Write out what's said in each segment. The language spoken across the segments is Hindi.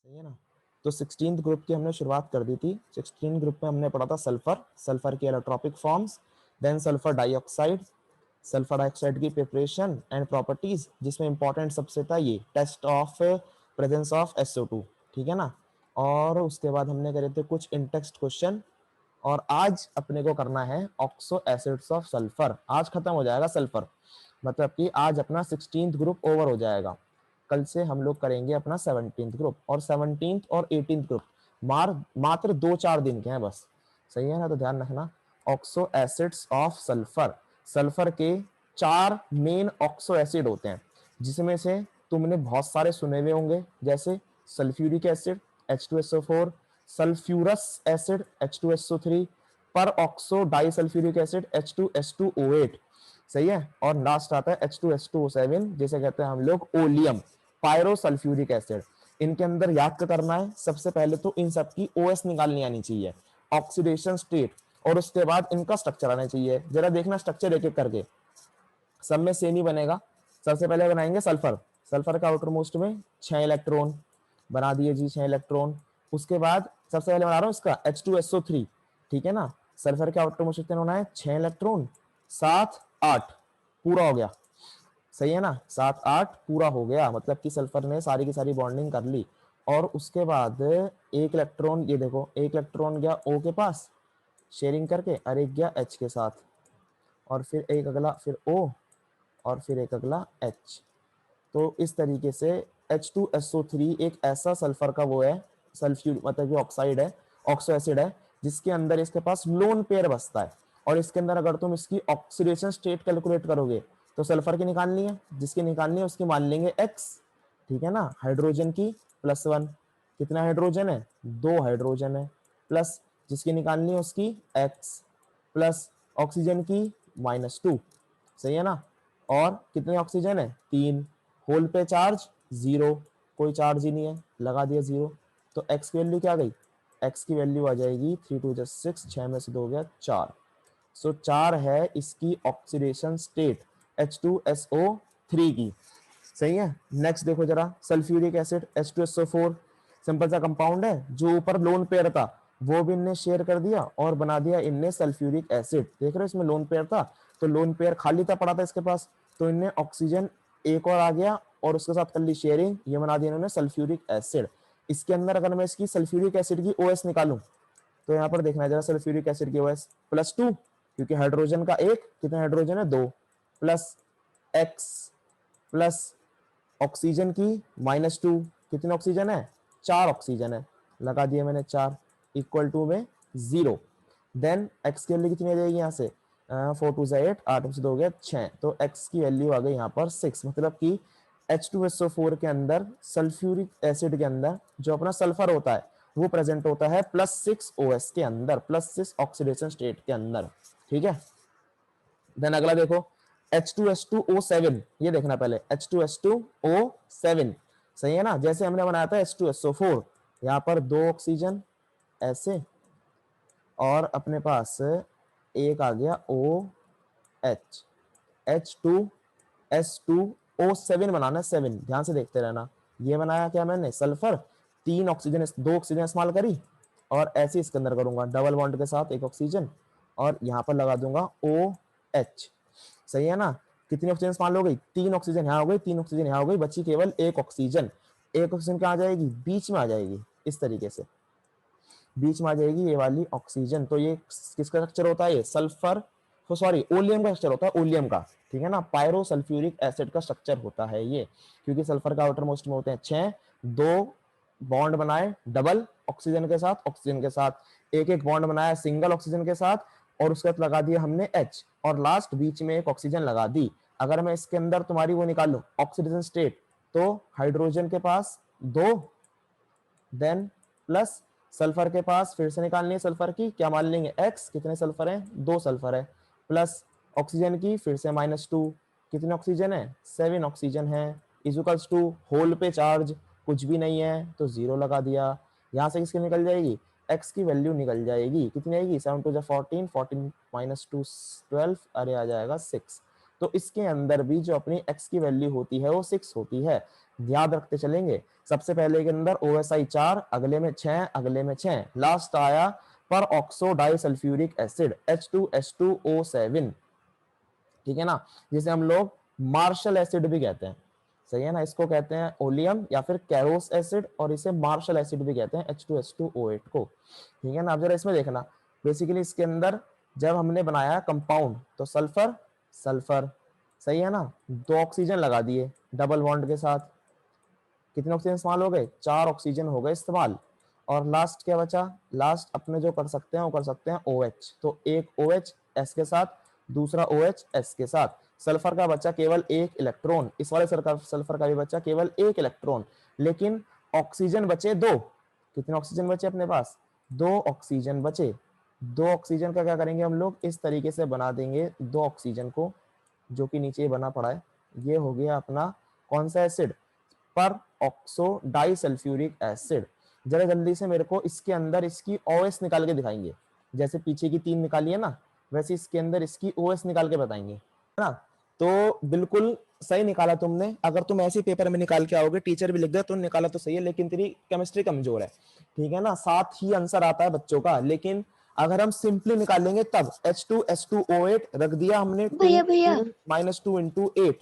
सही है ना। तो 16th ग्रुप की हमने शुरुआत कर दी थी। 16 ग्रुप में हमने पढ़ा था सल्फर, सल्फर की allotropic forms, then sulphur dioxide, sulphur dioxide की प्रिपरेशन एंड प्रॉपर्टीज, जिसमें इंपॉर्टेंट सबसे था ये test of presence of SO2, ठीक है ना। और उसके बाद हमने करे थे कुछ इंटेक्स्ट क्वेश्चन, और आज अपने को करना है ऑक्सो एसिड्स ऑफ सल्फर। आज खत्म हो जाएगा सल्फर, मतलब कि आज अपना 16th ग्रुप ओवर हो जाएगा। कल से हम लोग करेंगे अपना 17th ग्रुप, और 17th और 18th ग्रुप मात्र 2-4 दिन के हैं बस। सही है ना, तो ध्यान रखना। Oxo acids of sulphur, sulphur के 4 मेन ऑक्सो एसिड होते हैं, जिसमें से तुमने बहुत सारे सुने हुए होंगे, जैसे sulphuric acid H2SO4, sulphurous acid H2SO3, पर ऑक्सो डाइसल्फ्यूरिक एसिड H2S2O8। सही है। और लास्ट आता है H2S2O7, जिसे कहते हैं हम लोग ओलियम, पायरोसल्फ्यूरिक एसिड। इनके अंदर याद क्या करना है, सबसे पहले तो इन सब की OS निकालनी आनी चाहिए, ऑक्सीडेशन स्टेट, और उसके बाद इनका स्ट्रक्चर आना चाहिए। जरा देखना स्ट्रक्चर एक एक करके, सब में सेम ही बनेगा। सबसे पहले बनाएंगे सल्फर, सल्फर का आउटर मोस्ट में 6 इलेक्ट्रॉन बना दिए जी, 6 इलेक्ट्रॉन। उसके बाद सबसे पहले बना रहा हूँ इसका H2SO3, ठीक है ना। सल्फर के आउटर मोस्ट कितने होना है, 6 इलेक्ट्रॉन, 7 8, पूरा हो गया। सही है ना, 7 8 पूरा हो गया, मतलब कि सल्फर ने सारी की सारी बॉन्डिंग कर ली। और उसके बाद एक इलेक्ट्रॉन, ये देखो एक इलेक्ट्रॉन गया O के पास शेयरिंग करके, और एक गया H के साथ, और फिर एक अगला फिर O, और फिर एक अगला H। तो इस तरीके से H2SO3 एक ऐसा सल्फर का वो है, सल्फ्यूर मतलब कि ऑक्साइड है, ऑक्सो एसिड है, जिसके अंदर इसके पास लोन पेयर बसता है। और इसके अंदर अगर तुम इसकी ऑक्सीडेशन स्टेट कैलकुलेट करोगे तो सल्फर की निकालनी है, जिसकी निकालनी है उसकी मान लेंगे X, ठीक है ना। हाइड्रोजन की +1, कितना हाइड्रोजन है, 2 हाइड्रोजन है, प्लस जिसकी निकालनी है उसकी X, प्लस ऑक्सीजन की -2। सही है ना। और कितने ऑक्सीजन है, 3। होल पे चार्ज 0, कोई चार्ज ही नहीं है, लगा दिया 0। तो एक्स की वैल्यू क्या गई, एक्स की वैल्यू आ जाएगी 3 2 6, 6 में से 2 गया 4। सो 4 है इसकी ऑक्सीडेशन स्टेट H2SO3 की। सही है। नेक्स्ट देखो जरा, सल्फ्यूरिक एसिड H2SO4, सिंपल सा कंपाउंड है, जो ऊपर लोन पेयर था वो भी इनने शेयर कर दिया और बना दिया इनने सल्फ्यूरिक एसिड। देख रहे हो इसमें लोन पेयर था, तो लोन पेयर खाली था पड़ा था इसके पास, तो इनने ऑक्सीजन एक और आ गया और उसके साथ कर ली शेयरिंग, ये बना दिया इन्होंने सल्फ्यूरिक एसिड। इसके अंदर अगर मैं इसकी सल्फ्यूरिक एसिड की OS निकालूं, तो यहाँ पर देखना है जरा, सल्फ्यूरिक एसिड की OS +2, क्योंकि हाइड्रोजन का एक, कितने हाइड्रोजन है 2, प्लस X, प्लस ऑक्सीजन की -2, कितने ऑक्सीजन है, 4 ऑक्सीजन है, लगा दिया मैंने 4, इक्वल टू में 0। देन एक्स की वैल्यू कितनी आ जाएगी यहाँ से, 4 2 8, 8 में से 2 हो गया 6, तो एक्स की वैल्यू आ गई यहाँ पर 6। मतलब कि H2SO4 के अंदर, सल्फ्यूरिक एसिड के अंदर जो अपना सल्फर होता है वो प्रेजेंट होता है +6 OS के अंदर, +6 ऑक्सीडेशन स्टेट के अंदर, ठीक है। देन अगला देखो H2S2O7, ये देखना पहले H2S2O7। सही है ना, जैसे हमने बनाया था H2SO4, यहाँ पर 2 ऑक्सीजन ऐसे, और अपने पास एक आ गया OH, H2S2O7 बनाना है 7, ध्यान से देखते रहना। ये बनाया क्या मैंने, सल्फर, 3 ऑक्सीजन, 2 ऑक्सीजन इस्तेमाल करी, और ऐसे इसके अंदर करूंगा डबल बॉन्ड के साथ एक ऑक्सीजन, और यहाँ पर लगा दूंगा OH। सही है ना। कितनी ऑक्सीजन इस्तेमाल हो गई, 3 ऑक्सीजन यहाँ हो गई, 3 ऑक्सीजन यहाँ हो गई, बची केवल एक ऑक्सीजन। एक ऑक्सीजन कहाँ आ जाएगी, बीच में आ जाएगी, इस तरीके से बीच में आ जाएगी ये वाली ऑक्सीजन। तो ये किसका स्ट्रक्चर होता है, ये सल्फर, सॉरी ओलियम का स्ट्रक्चर होता है, ओलियम का, ठीक है ना। पायरो सल्फ्यूरिक एसिड का स्ट्रक्चर होता है ये, क्योंकि सल्फर का आउटर मोस्ट में होते हैं 6, 2 बॉन्ड बनाए डबल ऑक्सीजन के साथ, ऑक्सीजन के साथ एक एक बॉन्ड बनाया सिंगल ऑक्सीजन के साथ, और उसके बाद लगा दिया हमने H, और लास्ट बीच में एक ऑक्सीजन लगा दी। अगर मैं इसके अंदर तुम्हारी वो निकालू ऑक्सीडेशन स्टेट, तो हाइड्रोजन के पास 2, देन प्लस सल्फर के पास फिर से निकालनी है सल्फर की, क्या मान लेंगे X, कितने सल्फर है, 2 सल्फर है, प्लस ऑक्सीजन की फिर से -2, कितने ऑक्सीजन है, 7 ऑक्सीजन है, इक्वल्स टू होल पे चार्ज कुछ भी नहीं है तो 0 लगा दिया। यहाँ से किसकी निकल जाएगी, X की वैल्यू निकल जाएगी, कितनी आएगी, 7 2 14, 14 -2 12, अरे आ जाएगा 6। तो इसके अंदर भी जो अपनी x की वैल्यू होती है वो 6 होती है। याद रखते चलेंगे, सबसे पहले के अंदर OSI 4, अगले में 6, अगले में 6, लास्ट आया पर ऑक्सो डाइसल्फ्यूरिक एसिड H2S2O7, ठीक है ना, जिसे हम लोग मार्शल एसिड भी कहते हैं, सही है ना, इसको कहते हैं ओलियम या फिर कैरोस एसिड, और इसे मार्शल एसिड भी कहते हैं H2S2O8 को, ठीक है ना। अब जरा इसमें देखना, बेसिकली इसके अंदर जब हमने बनाया कंपाउंड तो सल्फर सल्फर, सही है ना, 2 ऑक्सीजन लगा दिए डबल बॉन्ड के साथ, कितने ऑक्सीजन इस्तेमाल हो गए, 4 ऑक्सीजन हो गए इस्तेमाल, और लास्ट क्या बचा, लास्ट अपने जो कर सकते हैं वो कर सकते हैं OH, तो एक OH S के साथ, दूसरा OH S के साथ, सल्फर का बचा केवल एक इलेक्ट्रॉन, इस वाले सल्फर का भी बचा केवल एक इलेक्ट्रॉन, लेकिन ऑक्सीजन बचे 2, कितने ऑक्सीजन बचे अपने पास, 2 ऑक्सीजन बचे, 2 ऑक्सीजन का क्या करेंगे हम लोग, इस तरीके से बना देंगे 2 ऑक्सीजन को, जो कि नीचे बना पड़ा है, ये हो गया अपना कौन सा एसिड, पर ऑक्सो डाइसल्फ्यूरिक एसिड। जरा जल्दी से मेरे को इसके अंदर इसकी OS निकाल के दिखाएंगे, जैसे पीछे की 3 निकाली है ना, वैसे इसके अंदर इसकी OS निकाल के बताएंगे, है ना। तो बिल्कुल सही निकाला तुमने, अगर तुम ऐसे पेपर में निकाल के आओगे, टीचर भी लिख दे तो निकाला तो सही है, लेकिन तेरी केमिस्ट्री कमजोर है, ठीक है ना, साथ ही आंसर आता है बच्चों का, लेकिन अगर हम सिंपली निकालेंगे तब H2S2O8 रख दिया हमने, भैया भैया 2 into 8,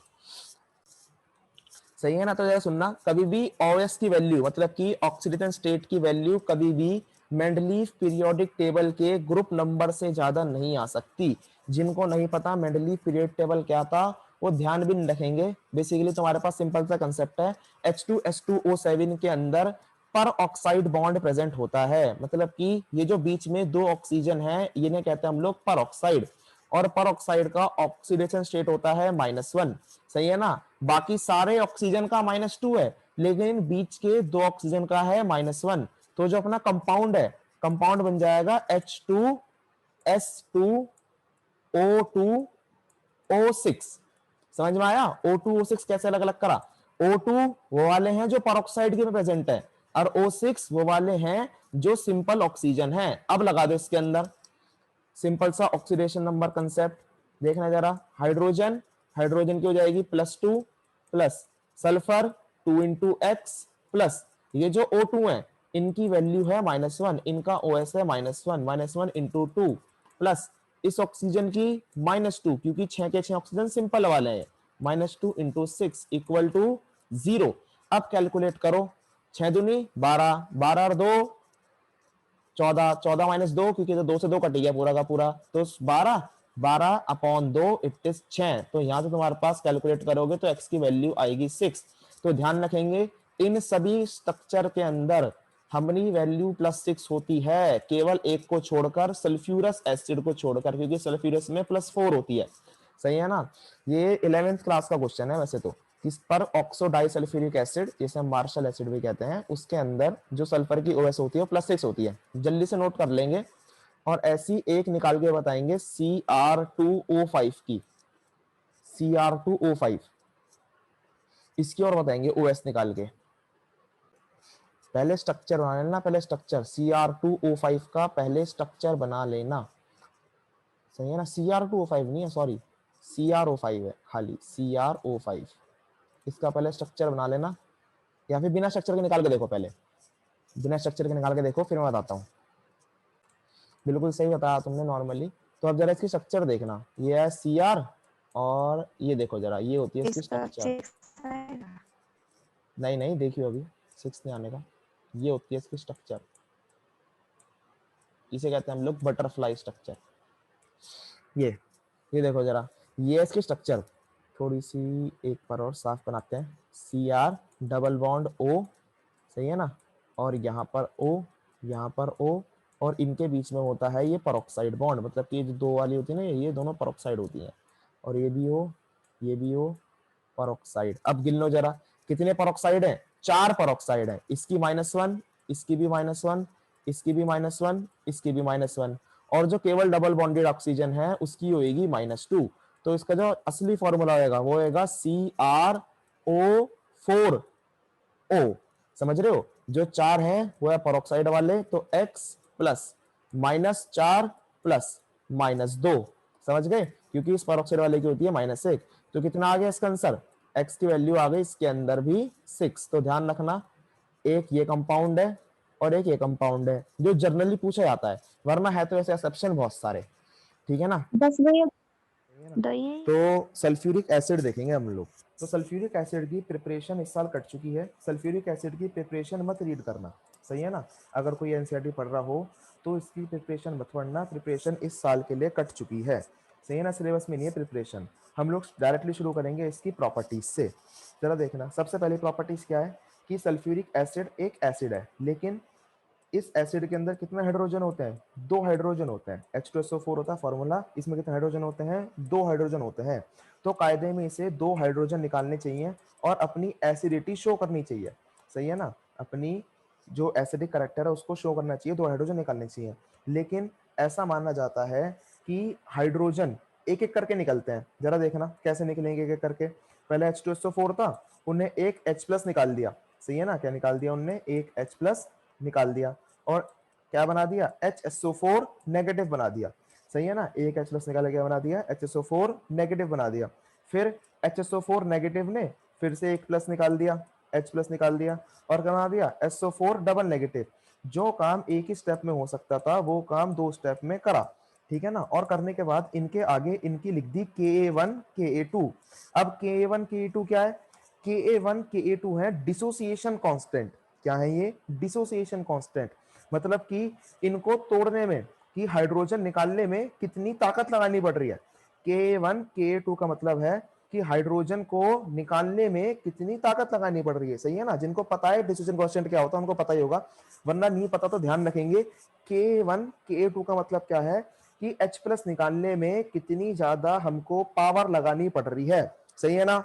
सही है ना। तो जरा सुनना, कभी भी OS की वैल्यू मतलब कि ऑक्सीडेशन स्टेट की वैल्यू कभी भी मेंडलीफ पीरियोडिक टेबल के ग्रुप नंबर से ज्यादा नहीं आ सकती। जिनको नहीं पता मेंडलीफ पीरियड टेबल क्या था वो ध्यान भी नहीं रखेंगे। बेसिकली तुम्हारे पास सिंपल सा कंसेप्ट है, H2S2O7 के अंदर पर ऑक्साइड बॉन्ड प्रेजेंट होता है, मतलब कि ये जो बीच में 2 ऑक्सीजन है इन्हें कहते हैं हम लोग पर ऑक्साइड, और पर ऑक्साइड का ऑक्सीडेशन स्टेट होता है -1, सही है ना। बाकी सारे ऑक्सीजन का -2 है, लेकिन बीच के 2 ऑक्सीजन का है -1, तो जो अपना कंपाउंड है, कंपाउंड बन जाएगा H2S2O2O6, समझ में आया। O2O6 कैसे अलग अलग करा, O2 वो वाले हैं जो परऑक्साइड के में प्रेजेंट है, और O6 वो वाले हैं जो सिंपल ऑक्सीजन है। अब लगा दो इसके अंदर सिंपल सा ऑक्सीडेशन नंबर कंसेप्ट, देखना जरा, हाइड्रोजन, हाइड्रोजन की हो जाएगी +2 plus sulphur 2 into X plus ये जो O2 है इनकी वैल्यू है -1, इनका OS है -1 into 2 प्लस इस ऑक्सीजन की -2, क्योंकि 6 के 6 ऑक्सीजन सिंपल वाले हैं, -2 into 6 इक्वल टू 0। अब कैलकुलेट करो, 6 दूनी 12, 12 और 2 14, 14 माइनस 2, क्योंकि तो 2 से 2 कट गया पूरा का पूरा, तो 12, 12 अपॉन 2 इट इज 6। तो यहाँ से तुम्हारे पास कैलकुलेट करोगे तो x की वैल्यू आएगी 6। तो ध्यान रखेंगे इन सभी स्ट्रक्चर के अंदर हमारी वैल्यू +6 होती है, केवल एक को छोड़कर, सल्फ्यूरस एसिड को छोड़कर, क्योंकि सल्फ्यूरस में +4 होती है, सही है ना। ये 11th क्लास का क्वेश्चन है वैसे तो, किस पर ऑक्सो डाइसल्फ्यूरिक एसिड जिसे हम मार्शल एसिड भी कहते हैं, उसके अंदर जो सल्फर की OS होती है वो +6 होती है, जल्दी से नोट कर लेंगे। और ऐसी एक निकाल के बताएंगे Cr2O5 की, Cr2O5 इसकी और बताएंगे OS निकाल के। पहले स्ट्रक्चर बना लेना, पहले स्ट्रक्चर Cr2O5 का पहले स्ट्रक्चर बना लेना, सही है ना। Cr2O5 नहीं है, सॉरी CrO5 है, खाली CrO5, इसका पहले स्ट्रक्चर बना लेना, या फिर बिना स्ट्रक्चर के निकाल के देखो, पहले बिना स्ट्रक्चर के निकाल के देखो फिर मैं बताता हूँ। बिल्कुल सही बताया तुमने नॉर्मली। तो अब जरा इसकी स्ट्रक्चर देखना, ये है Cr, और ये देखो जरा, ये होती है इसकी इसका स्ट्रक्चर, 6 आएगा। नहीं नहीं देखियो अभी 6 नहीं आने का, ये होती है इसकी स्ट्रक्चर, इसे कहते हैं हम लोग बटरफ्लाई स्ट्रक्चर। ये देखो जरा, ये इसकी स्ट्रक्चर, थोड़ी सी एक बार और साफ बनाते हैं, Cr डबल बॉन्ड O, सही है ना, और यहाँ पर O, यहाँ पर O, और इनके बीच में होता है ये परऑक्साइड बॉन्ड, मतलब कि जो 2 वाली होती है ना, ये दोनों परऑक्साइड होती हैं, और ये भी O, ये भी O, परऑक्साइड। अब गिन लो जरा कितने परऑक्साइड हैं, 4 परऑक्साइड हैं, इसकी -1, इसकी भी -1, इसकी भी -1, इसकी भी -1, और जो केवल डबल बॉन्डेड ऑक्सीजन है उसकी होगी -2। तो इसका जो असली फॉर्मूला होगा वो होगा CrO4O, समझ रहे हो, जो 4 हैं वो है परऑक्साइड वाले, तो X प्लस -4 प्लस -2, समझ गए। क्योंकि इस परऑक्साइड वाले की होती है -1। तो कितना आ गया इसका आंसर, x की वैल्यू आ गई इसके अंदर भी 6। तो ध्यान रखना, एक ये कंपाउंड है और एक ये कंपाउंड है, जो जनरली पूछा जाता है, वरना है तो ऐसे एक्सेप्शन बहुत सारे, ठीक है ना। बस भैया दो ही है। तो सल्फ्यूरिक एसिड देखेंगे हम लोग। तो सल्फ्यूरिक एसिड की प्रिपरेशन इस साल कट चुकी है। सल्फ्यूरिक एसिड की प्रिपरेशन मत रीड करना, सही है ना। अगर कोई एनसीईआरटी पढ़ रहा हो तो इसकी प्रिपरेशन मत पढ़ना, प्रिपरेशन इस साल के लिए कट चुकी है, सही है ना। सिलेबस में नहीं है प्रिपरेशन। हम लोग डायरेक्टली शुरू करेंगे इसकी प्रॉपर्टीज से। जरा देखना, सबसे पहली प्रॉपर्टीज क्या है कि सल्फ्यूरिक एसिड एक एसिड है, लेकिन इस एसिड के अंदर कितने हाइड्रोजन होते हैं, 2 हाइड्रोजन होते हैं। H2SO4 होता है फॉर्मूला, इसमें कितने हाइड्रोजन होते हैं, 2 हाइड्रोजन होते हैं। तो कायदे में इसे 2 हाइड्रोजन निकालने चाहिए और अपनी एसिडिटी शो करनी चाहिए, सही है ना। अपनी जो एसिडिक करेक्टर है उसको शो करना चाहिए, 2 हाइड्रोजन निकालने चाहिए। लेकिन ऐसा माना जाता है कि हाइड्रोजन एक एक करके निकलते हैं। जरा देखना कैसे निकलेंगे एक एक करके। पहले H2SO4 था, उन्हें एक H+ निकाल दिया, सही है ना। क्या निकाल दिया उनने, एक H+ निकाल दिया और क्या बना दिया, HSO4 नेगेटिव बना दिया, सही है ना। एक H+ निकाल के बना दिया, HSO4 नेगेटिव बना दिया। फिर HSO4 नेगेटिव ने फिर से एक प्लस निकाल दिया, H+ निकाल दिया और क्या बना दिया, SO4 डबल नेगेटिव। जो काम एक ही स्टेप में हो सकता था वो काम 2 स्टेप में करा, ठीक है ना। और करने के बाद इनके आगे इनकी लिख दी Ka1 Ka2। अब Ka1 Ka2 क्या है, Ka1 Ka2 है डिसोसिएशन कांस्टेंट। क्या है ये, डिसोसिएशन कांस्टेंट। मतलब कि इनको तोड़ने में, कि हाइड्रोजन निकालने में कितनी ताकत लगानी पड़ रही है। Ka1 Ka2 का मतलब है कि हाइड्रोजन को निकालने में कितनी ताकत लगानी पड़ रही है, सही है ना। जिनको पता है डिसोसिएशन कांस्टेंट क्या होता है उनको पता ही होगा, वरना नहीं पता तो ध्यान रखेंगे। Ka1 Ka2 का मतलब क्या है कि H+ निकालने में कितनी ज्यादा हमको पावर लगानी पड़ रही है, सही है ना।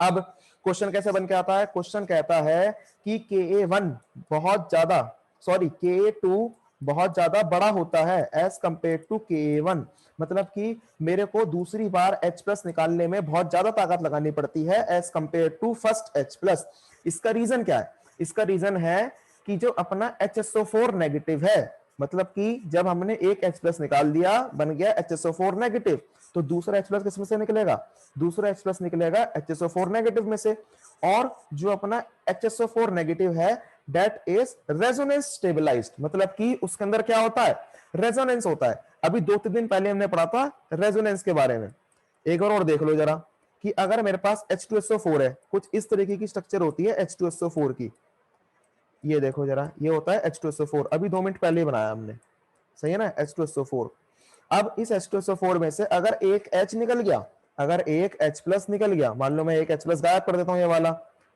अब क्वेश्चन कैसे बन के आता है, क्वेश्चन कहता है कि Ka1 बहुत ज्यादा, सॉरी Ka2 बहुत ज्यादा बड़ा होता है एज कंपेयर टू Ka1। मतलब कि मेरे को दूसरी बार H+ निकालने में बहुत ज्यादा ताकत लगानी पड़ती है as compare to first H+। इसका रीजन क्या है, इसका रीजन है कि जो अपना HSO4 नेगेटिव है, मतलब कि जब हमने एक H+ निकाल दिया बन गया HSO4 नेगेटिव, तो दूसरा H+ किसमें से निकलेगा, दूसरा H+ निकलेगा HSO4 नेगेटिव में से। और जो अपना HSO4 नेगेटिव है दैट इज रेजोनेंस स्टेबलाइज्ड, मतलब कि उसके अंदर क्या होता है, रेजोनेंस होता है। अभी 2-3 दिन पहले हमने पढ़ा था रेजोनेंस के बारे में। एक बार और देख लो जरा, कि अगर मेरे पास H2SO4 है, कुछ इस तरीके की स्ट्रक्चर होती है H2SO4 की। ये देखो जरा, ये होता है H2SO4, अभी 2 मिनट पहले ही बनाया हमने, सही है ना, H2SO4। अब इस H2SO4 में से अगर एक H निकल गया, अगर एक H+ निकल गया, मान लो मैं एक H+ गायब कर देता हूं ये वाला,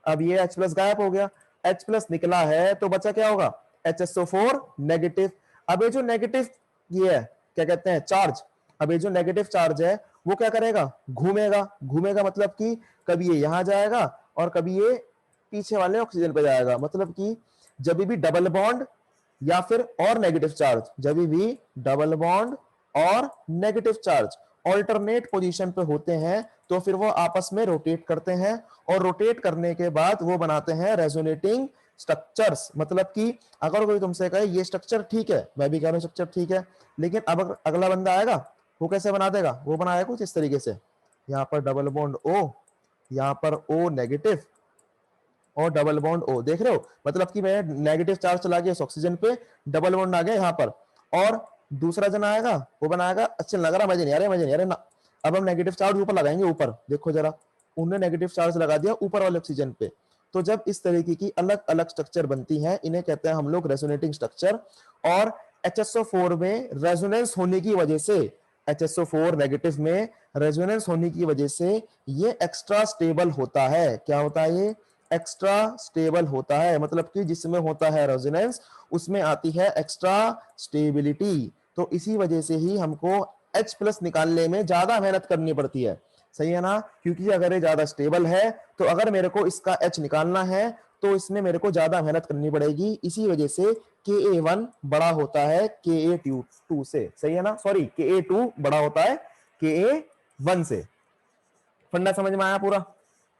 अब ये H+ गायब हो गया, H+ निकला है तो बचा क्या होगा, HSO4 नेगेटिव। अब ये जो नेगेटिव ये है क्या कहते हैं, चार्ज। अब ये जो नेगेटिव चार्ज है वो क्या करेगा, घूमेगा। घूमेगा मतलब कि कभी ये यहां जाएगा और कभी ये पीछे वाले ऑक्सीजन पे जाएगा। मतलब कि जब भी डबल बॉन्ड या फिर और नेगेटिव चार्ज, जब भी डबल बॉन्ड और नेगेटिव चार्ज ऑल्टरनेट पोजीशन पे होते हैं तो फिर वो आपस में रोटेट करते हैं और रोटेट करने के बाद वो बनाते हैं रेजोनेटिंग स्ट्रक्चर्स। मतलब कि अगर कोई तुमसे कहे ये स्ट्रक्चर ठीक है, मैं भी कह रहा हूं स्ट्रक्चर ठीक है, लेकिन अब अगला बंदा आएगा वो कैसे बना देगा, वो बनाएगा कुछ इस तरीके से, यहाँ पर डबल बॉन्ड O, यहाँ पर O नेगेटिव और डबल बॉन्ड O, देख रहे हो। मतलब कि मैं नेगेटिव चार्ज चला गया इस ऑक्सीजन पे, डबल बॉन्ड आ गया यहाँ पर, और दूसरा जन आएगा वो बनाएगा, अच्छा लग रहा, मजे नहीं आ रहे, मजे नहीं आ रहे ना। अब हम नेगेटिव चार्ज ऊपर लगाएंगे, ऊपर देखो जरा, उन्होंने नेगेटिव चार्ज लगा दिया ऊपर वाले ऑक्सीजन पे। तो जब इस तरीके की अलग अलग स्ट्रक्चर बनती है इन्हें कहते हैं हम लोग रेजोनेटिंग स्ट्रक्चर। और HSO4 में रेजोनेंस होने की वजह से, HSO4 नेगेटिव में रेजोनेंस होने की वजह से ये एक्स्ट्रा स्टेबल होता है। क्या होता है, ये एक्स्ट्रा स्टेबल होता है। मतलब कि जिसमें होता है रेजोनेंस उसमें आती है एक्स्ट्रा स्टेबिलिटी। तो इसी वजह से ही हमको H+ निकालने में ज्यादा मेहनत करनी पड़ती है, सही है ना। क्योंकि अगर ये ज्यादा स्टेबल है तो अगर मेरे को इसका H निकालना है तो इसमें मेरे को ज्यादा मेहनत करनी पड़ेगी। इसी वजह से Ka1 बड़ा होता है Ka2 से, सही है ना, सॉरी Ka2 बड़ा होता है Ka1 से। फंडा समझ में आया पूरा,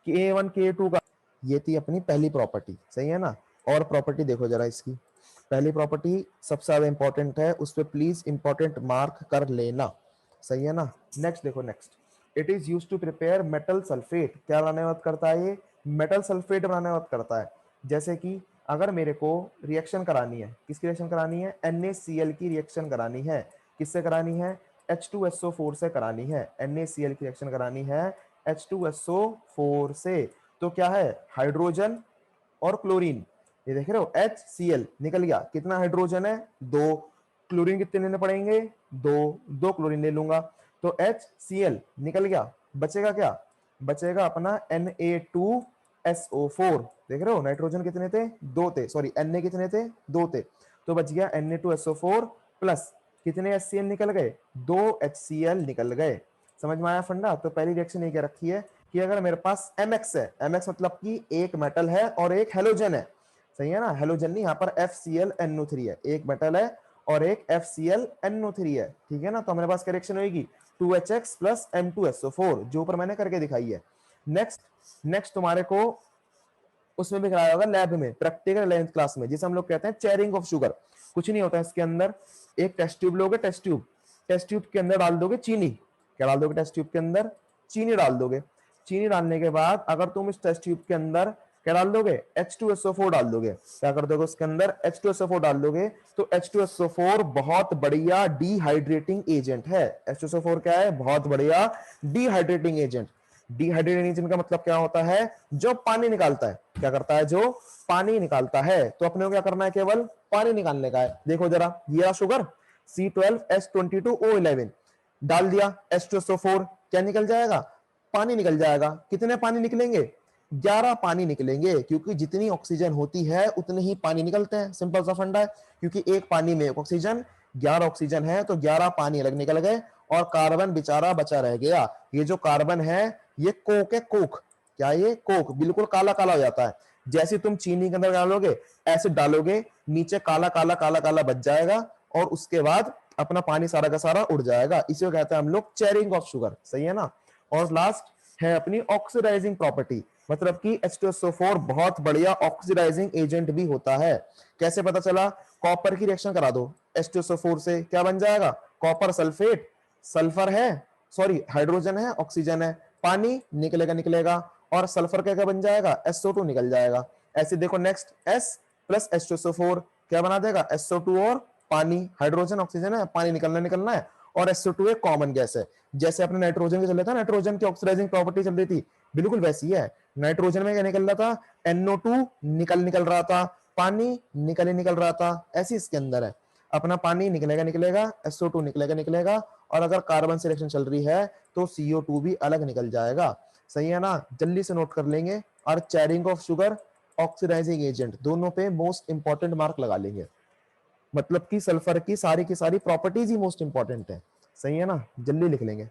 Ka1 Ka2 का। ये थी अपनी पहली प्रॉपर्टी, सही है ना। और प्रॉपर्टी देखो जरा इसकी, पहली प्रॉपर्टी सबसे ज्यादा इंपॉर्टेंट है, उस पर प्लीज इंपॉर्टेंट मार्क कर लेना। सही है ना। नेक्स्ट देखो, next it is used to prepare metal sulphate. क्या बनाने में मदद करता है ये? मेटल सल्फेट बनाने में मदद करता है। जैसे कि अगर मेरे को रिएक्शन करानी है, किसकी रिएक्शन करानी है? NaCl की रिएक्शन करानी है। किससे करानी है? H2SO4 से करानी है। NaCl की रिएक्शन करानी है H2SO4 से। तो क्या है? हाइड्रोजन और क्लोरीन। ये देख रहे हो, HCl निकल गया। कितना हाइड्रोजन है? 2। क्लोरीन कितने लेने पड़ेंगे? 2 क्लोरीन ले लूंगा। तो HCl निकल गया। बचेगा क्या? बचेगा अपना Na2SO4। देख रहे हो, नाइट्रोजन कितने थे? 2 थे। सॉरी, Na कितने थे? 2 थे। तो बच गया Na2SO4 प्लस कितने HCl निकल गए? 2 HCl निकल गए। समझ में आया फंडा? तो पहली रिएक्शन ये क्या रखी है कि अगर मेरे पास MX है, MX मतलब कि एक मेटल है और एक हेलोजन है। सही है ना, हेलोजन नहीं, यहाँ पर FClNO3 है। एक मेटल है और एक FClNO3 है। ठीक है ना। तो हमारे पास क्या रिएक्शन होगी? 2HX प्लस M2SO4, जो ऊपर मैंने करके दिखाई है। नेक्स्ट तुम्हारे को उसमें भी कराया होगा लैब में, प्रैक्टिकल 11th क्लास में, जिसे हम लोग कहते हैं चेयरिंग ऑफ शुगर। कुछ नहीं होता है इसके अंदर। एक टेस्ट ट्यूब लोगे, टेस्ट ट्यूब के अंदर डाल दोगे चीनी। क्या डाल दोगे टेस्ट ट्यूब के अंदर? चीनी डाल दोगे। चीनी डालने के बाद अगर तुम इस टेस्ट ट्यूब के अंदर क्या डाल दोगे? H2SO4 डाल दोगे। क्या कर दोगे उसके अंदर? H2SO4 डाल दोगे। तो H2SO4 बहुत बढ़िया डिहाइड्रेटिंग एजेंट है। H2SO4 क्या है? बहुत बढ़िया डिहाइड्रेटिंग एजेंट। डिहाइड्रेटेड एजेंट का मतलब क्या होता है? जो पानी निकालता है। क्या करता है? जो पानी निकालता है। तो अपने को क्या करना है? केवल पानी निकालने का है। देखो जरा, ये शुगर C12H22O11 डाल दिया, H2SO4 क्या निकल जाएगा? पानी निकल जाएगा। कितने पानी निकलेंगे? 11 पानी निकलेंगे, क्योंकि जितनी ऑक्सीजन होती है उतने ही पानी निकलते हैं। सिंपल सा फंडा है। क्योंकि एक पानी में एक ऑक्सीजन, 11 ऑक्सीजन है तो 11 पानी अलग निकल गए और कार्बन बेचारा बचा रह गया। ये जो कार्बन है ये कोक है, कोक। क्या ये? कोक। बिल्कुल काला काला हो जाता है। जैसे तुम चीनी के अंदर डालोगे, एसिड डालोगे, नीचे काला काला काला काला बच जाएगा और उसके बाद अपना पानी सारा का सारा उड़ जाएगा। इसी को कहते हैं हम लोग चेयरिंग ऑफ शुगर। सही है ना। और लास्ट है अपनी ऑक्सीडाइजिंग प्रॉपर्टी, मतलब कि H2SO4 बहुत बढ़िया ऑक्सीडाइजिंग एजेंट भी होता है। कैसे पता चला? कॉपर की रिएक्शन करा दो H2SO4 से, क्या बन जाएगा? Copper sulphate. सल्फर है, सॉरी हाइड्रोजन है, ऑक्सीजन है, पानी निकलेगा निकलेगा और सल्फर क्या क्या बन जाएगा? SO2 निकल जाएगा। ऐसे देखो, नेक्स्ट S प्लस H2SO4 क्या बना देगा? SO2 और पानी, हाइड्रोजन ऑक्सीजन है, पानी निकलना निकलना है और SO2 एक कॉमन गैस है। जैसे अपने नाइट्रोजन के चल रहा था, नाइट्रोजन की ऑक्सीडाइजिंग प्रॉपर्टी चल रही थी, बिल्कुल वैसी है। नाइट्रोजन में क्या निकल रहा था? NO2 निकल रहा था, पानी निकल रहा था। ऐसी इसके अंदर है। अपना पानी निकलेगा निकलेगा, SO2 निकलेगा निकलेगा और अगर कार्बन से रिएक्शन चल रही है तो CO2 भी अलग निकल जाएगा। सही है ना। जल्दी से नोट कर लेंगे। और charring of sugar, oxidising agent, दोनों पे मोस्ट इंपॉर्टेंट मार्क लगा लेंगे। मतलब कि सल्फर की सारी प्रॉपर्टीज ही मोस्ट इंपॉर्टेंट है। सही है ना। जल्दी लिख लेंगे,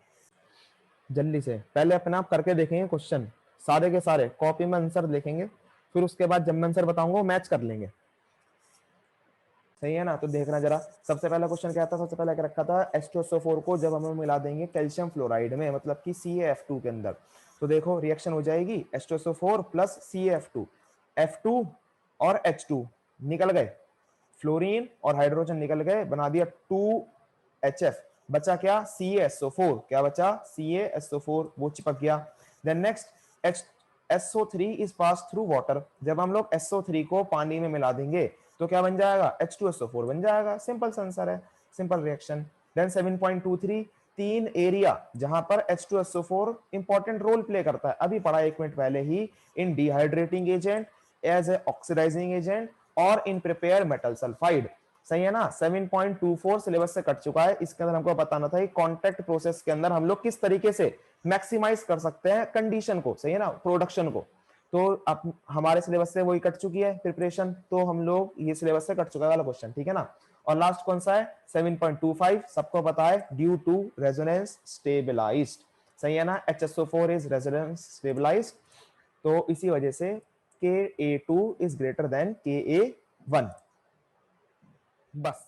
जल्दी से। पहले अपने आप करके देखेंगे क्वेश्चन सारे के सारे, कॉपी में आंसर देखेंगे, फिर उसके बाद जब मैं आंसर बताऊंगा मैच कर लेंगे। सही है ना। तो देखना जरा, सबसे पहला क्वेश्चन क्या था? सबसे पहले क्या रखा था? H2SO4 को जब हम मिला देंगे कैल्शियम फ्लोराइड में, मतलब कि CaF2 के अंदर, तो देखो रिएक्शन हो जाएगी H2SO4 प्लस CaF2। F2 और H2 निकल गए, फ्लोरीन और हाइड्रोजन निकल गए, बना दिया 2HF। बचा क्या? CaSO4। क्या बचा? CaSO4, वो चिपक गया। Then next SO3 is pass through water. जब हम लोग SO3 को पानी में मिला देंगे तो क्या बन जाएगा? H2SO4 बन जाएगा। सिंपल आंसर है, सिंपल रिएक्शन। देन 7.23, 3 एरिया जहां पर H2SO4 इंपॉर्टेंट रोल प्ले करता है, अभी पढ़ा 1 मिनट पहले ही, in dehydrating agent, as a oxidizing agent और इन प्रिपेयर मेटल सल्फाइड। सही है ना। 7.24 सिलेबस से कट चुका है। इसके अंदर हमको बताना था कि कॉन्टैक्ट प्रोसेस के अंदर हम लोग किस तरीके से मैक्सिमाइज कर सकते हैं कंडीशन को। सही है ना, प्रोडक्शन को। तो अब हमारे सिलेबस से वही कट चुकी है प्रिपरेशन, तो हम लोग ये सिलेबस से कट चुका है वाला क्वेश्चन। ठीक है ना। और लास्ट कौन सा है? 7.25 सबको पता है, ड्यू टू रेजोनेंस स्टेबलाइज्ड। सही है ना। HSO4 इज रेजोनेंस स्टेबलाइज्ड, तो इसी वजह से Ka2 is greater than Ka1। बस।